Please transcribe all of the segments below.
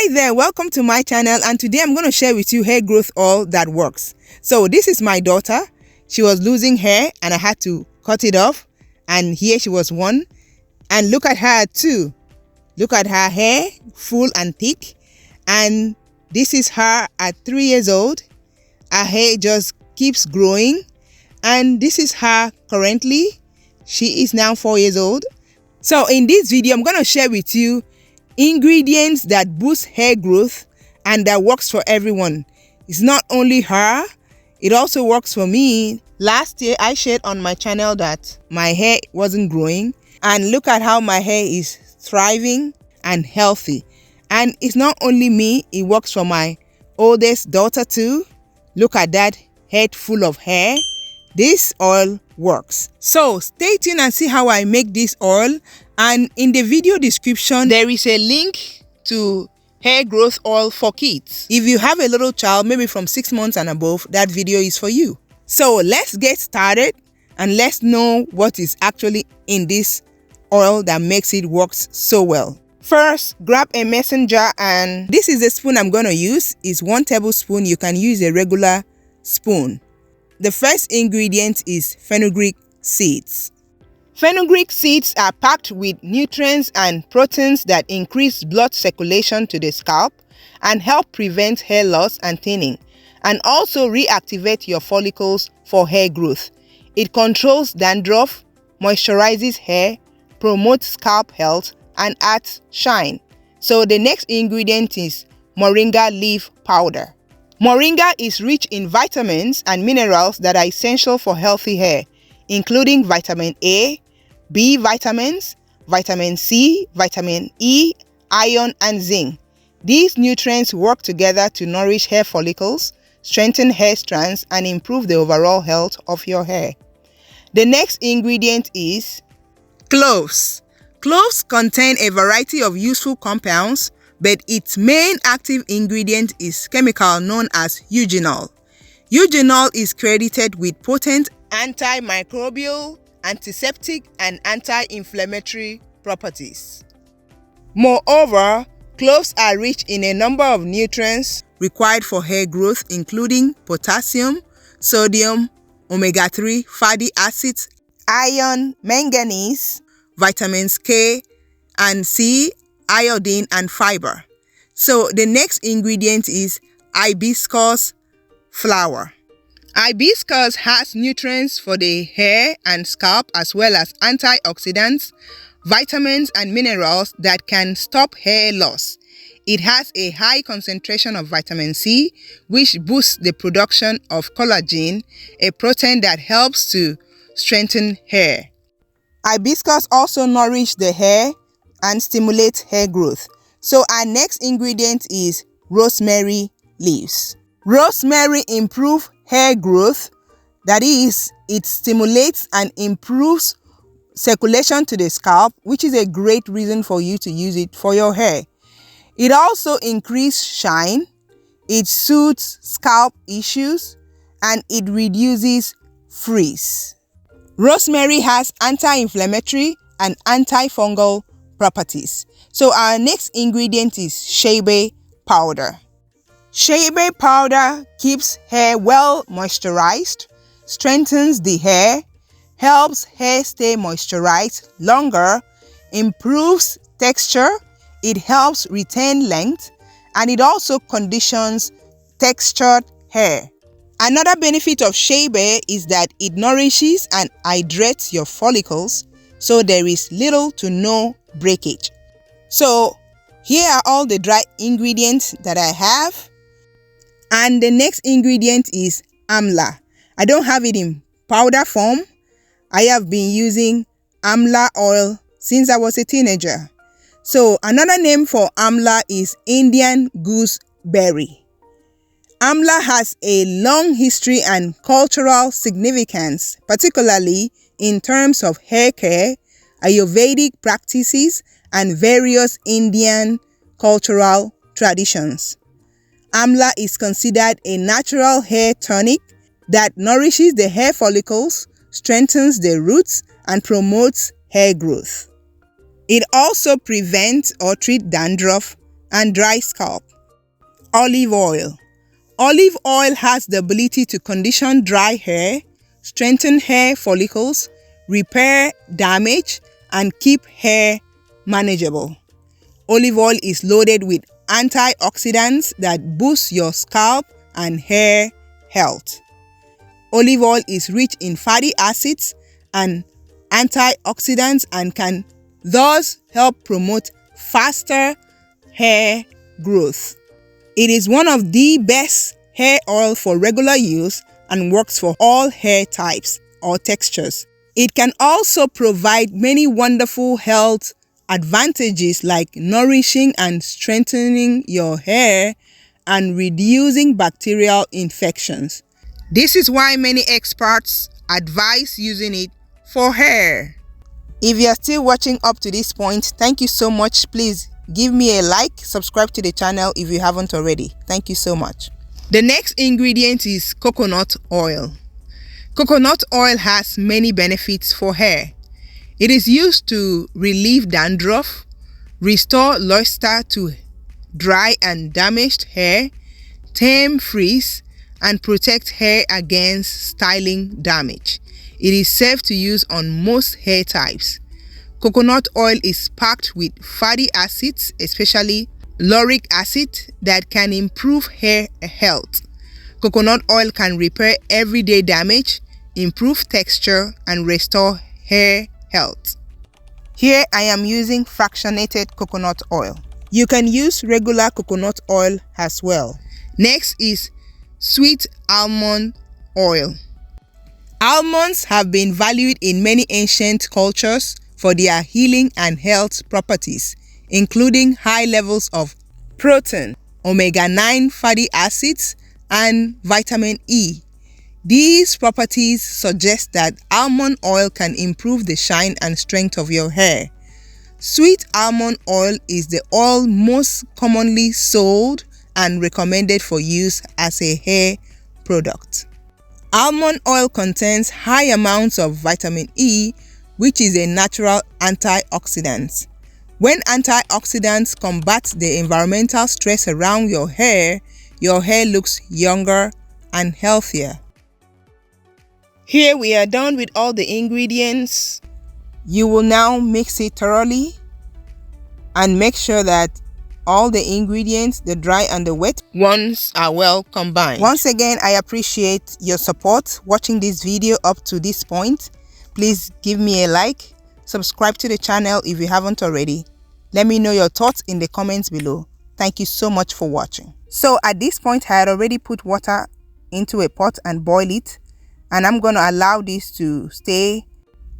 there, welcome to my channel, and today I'm going to share with you hair growth oil that works. So this is my daughter. She was losing hair and I had to cut it off, and here she was one. And look at her too. Look at her hair, full and thick. And this is her at 3 years old. Her hair just keeps growing. And this is her currently. She is now 4 years old. So in this video, I'm going to share with you ingredients that boost hair growth and that works for everyone. It's not only her, it also works for me. Last year, I shared on my channel that my hair wasn't growing, and look at how my hair is thriving and healthy. And it's not only me, it works for my oldest daughter too. Look at that head full of hair. This oil works. So stay tuned and see how I make this oil. And in the video description, there is a link to hair growth oil for kids. If you have a little child, maybe from 6 months and above, that video is for you. So let's get started and let's know what is actually in this oil that makes it work so well. First, grab a mason jar, and this is the spoon I'm going to use. It's 1 tablespoon. You can use a regular spoon. The first ingredient is fenugreek seeds. Fenugreek seeds are packed with nutrients and proteins that increase blood circulation to the scalp and help prevent hair loss and thinning, and also reactivate your follicles for hair growth. It controls dandruff, moisturizes hair, promotes scalp health, and adds shine. So the next ingredient is Moringa leaf powder. Moringa is rich in vitamins and minerals that are essential for healthy hair, including vitamin A, B vitamins, vitamin C, vitamin E, iron, and zinc. These nutrients work together to nourish hair follicles, strengthen hair strands, and improve the overall health of your hair. The next ingredient is cloves. Cloves contain a variety of useful compounds, but its main active ingredient is chemical known as eugenol. Eugenol is credited with potent antimicrobial, antiseptic, and anti-inflammatory properties. Moreover, cloves are rich in a number of nutrients required for hair growth, including potassium, sodium, omega-3 fatty acids, iron, manganese, vitamins K and C, iodine, and fiber. So the next ingredient is hibiscus flower. Hibiscus has nutrients for the hair and scalp, as well as antioxidants, vitamins, and minerals that can stop hair loss. It has a high concentration of vitamin C, which boosts the production of collagen, a protein that helps to strengthen hair. Hibiscus also nourishes the hair and stimulates hair growth. So our next ingredient is rosemary leaves. Rosemary improves hair growth. That is, it stimulates and improves circulation to the scalp, which is a great reason for you to use it for your hair. It also increases shine, it soothes scalp issues, and it reduces frizz. Rosemary has anti-inflammatory and antifungal properties. So our next ingredient is Shea Powder. Shea powder keeps hair well moisturized, strengthens the hair, helps hair stay moisturized longer, improves texture, it helps retain length, and it also conditions textured hair. Another benefit of Shea is that it nourishes and hydrates your follicles, so there is little to no breakage. So here are all the dry ingredients that I have. And the next ingredient is amla. I don't have it in powder form. I have been using amla oil since I was a teenager. So another name for amla is Indian gooseberry. Amla has a long history and cultural significance, particularly in terms of hair care, Ayurvedic practices, and various Indian cultural traditions. Amla is considered a natural hair tonic that nourishes the hair follicles, strengthens the roots, and promotes hair growth. It also prevents or treats dandruff, and dry scalp. Olive oil. Olive oil has the ability to condition dry hair, strengthen hair follicles, repair damage, and keep hair manageable. Olive oil is loaded with antioxidants that boost your scalp and hair health. Olive oil is rich in fatty acids and antioxidants and can thus help promote faster hair growth. It is one of the best hair oil for regular use and works for all hair types or textures. It can also provide many wonderful health advantages like nourishing and strengthening your hair and reducing bacterial infections. This is why many experts advise using it for hair. If you are still watching up to this point, thank you so much. Please give me a like, subscribe to the channel if you haven't already. Thank you so much. The next ingredient is coconut oil. Coconut oil has many benefits for hair. It is used to relieve dandruff, restore luster to dry and damaged hair, tame frizz, and protect hair against styling damage. It is safe to use on most hair types. Coconut oil is packed with fatty acids, especially lauric acid, that can improve hair health. Coconut oil can repair everyday damage, improve texture, and restore hair health. Here I am using fractionated coconut oil. You can use regular coconut oil as well. Next is sweet almond oil. Almonds have been valued in many ancient cultures for their healing and health properties, including high levels of protein, omega-9 fatty acids, and vitamin E. These properties suggest that almond oil can improve the shine and strength of your hair. Sweet almond oil is the oil most commonly sold and recommended for use as a hair product. Almond oil contains high amounts of vitamin E, which is a natural antioxidant. When antioxidants combat the environmental stress around your hair looks younger and healthier. Here we are done with all the ingredients. You will now mix it thoroughly and make sure that all the ingredients, the dry and the wet ones, are well combined. Once again, I appreciate your support watching this video up to this point. Please give me a like, subscribe to the channel if you haven't already. Let me know your thoughts in the comments below. Thank you so much for watching. So at this point, I had already put water into a pot and boil it, and I'm going to allow this to stay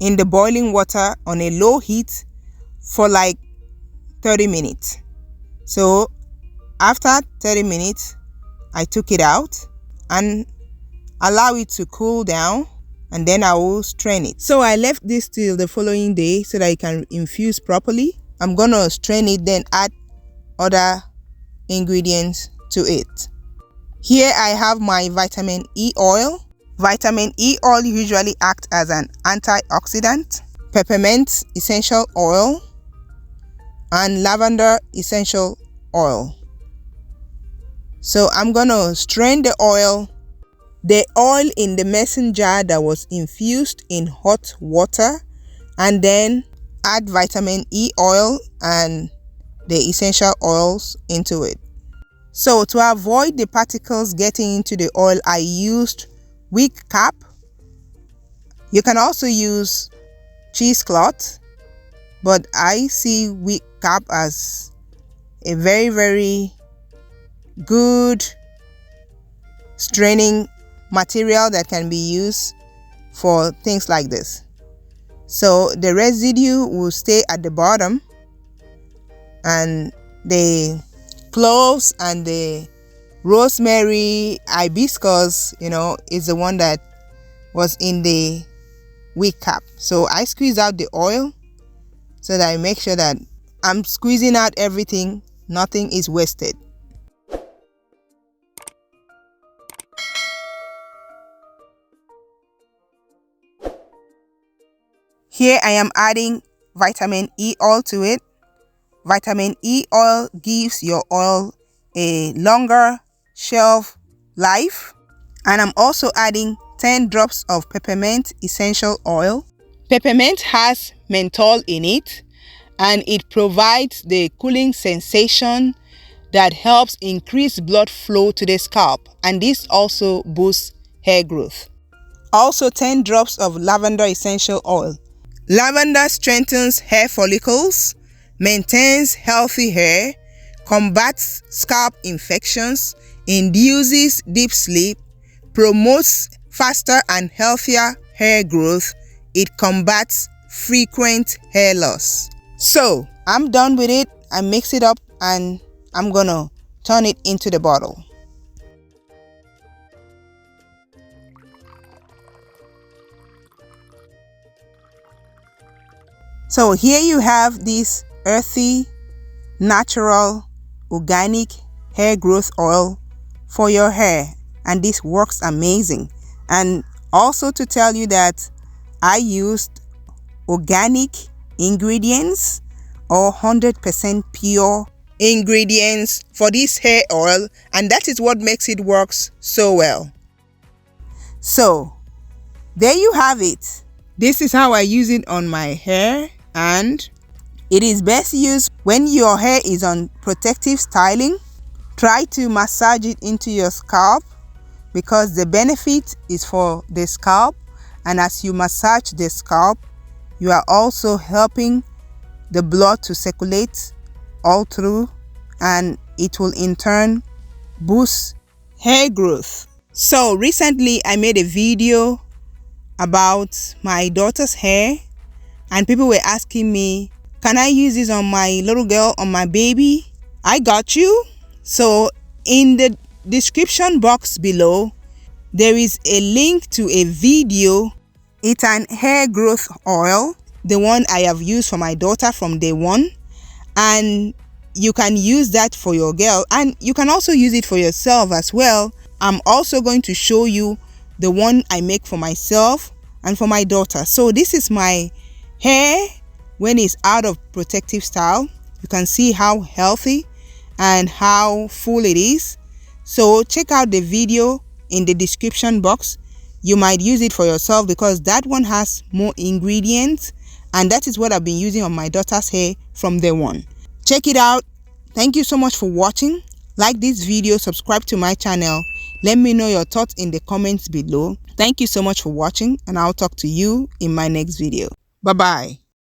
in the boiling water on a low heat for like 30 minutes. So after 30 minutes, I took it out and allow it to cool down, and then I will strain it. So I left this till the following day so that it can infuse properly. I'm gonna strain it, then add other ingredients to it. Here I have my vitamin E oil. Vitamin E oil usually acts as an antioxidant, peppermint essential oil, and lavender essential oil. So I'm gonna strain the oil in the mason jar that was infused in hot water, and then add vitamin E oil and the essential oils into it. So to avoid the particles getting into the oil, I used wick cap. You can also use cheesecloth, but I see wick cap as a very, very good straining material that can be used for things like this. So the residue will stay at the bottom, and the cloves and the rosemary, hibiscus, is the one that was in the wick cap. So I squeeze out the oil so that I make sure that I'm squeezing out everything, nothing is wasted. Here I am adding vitamin E oil to it. Vitamin E oil gives your oil a longer shelf life. And I'm also adding 10 drops of peppermint essential oil. Peppermint has menthol in it, and it provides the cooling sensation that helps increase blood flow to the scalp, and this also boosts hair growth. Also 10 drops of lavender essential oil. Lavender strengthens hair follicles, maintains healthy hair, combats scalp infections, induces deep sleep, promotes faster and healthier hair growth. It combats frequent hair loss. So I'm done with it. I mix it up and I'm gonna turn it into the bottle. So here you have this earthy, natural, organic hair growth oil for your hair, and this works amazing. And also to tell you that I used organic ingredients or 100% pure ingredients for this hair oil, and that is what makes it works so well. So there you have it. This is how I use it on my hair, and it is best used when your hair is on protective styling. Try to massage it into your scalp because the benefit is for the scalp, and as you massage the scalp, you are also helping the blood to circulate all through, and it will in turn boost hair growth. So recently I made a video about my daughter's hair, and people were asking me, can I use this on my little girl, on my baby? I got you. So in the description box below, there is a link to a video. It's an hair growth oil, the one I have used for my daughter from day one, and you can use that for your girl, and you can also use it for yourself as well. I'm also going to show you the one I make for myself and for my daughter. So this is my hair when it's out of protective style. You can see how healthy and how full it is. So check out the video in the description box. You might use it for yourself because that one has more ingredients, and that is what I've been using on my daughter's hair from day one. Check it out. Thank you so much for watching. Like this video, subscribe to my channel. Let me know your thoughts in the comments below. Thank you so much for watching, and I'll talk to you in my next video. Bye bye.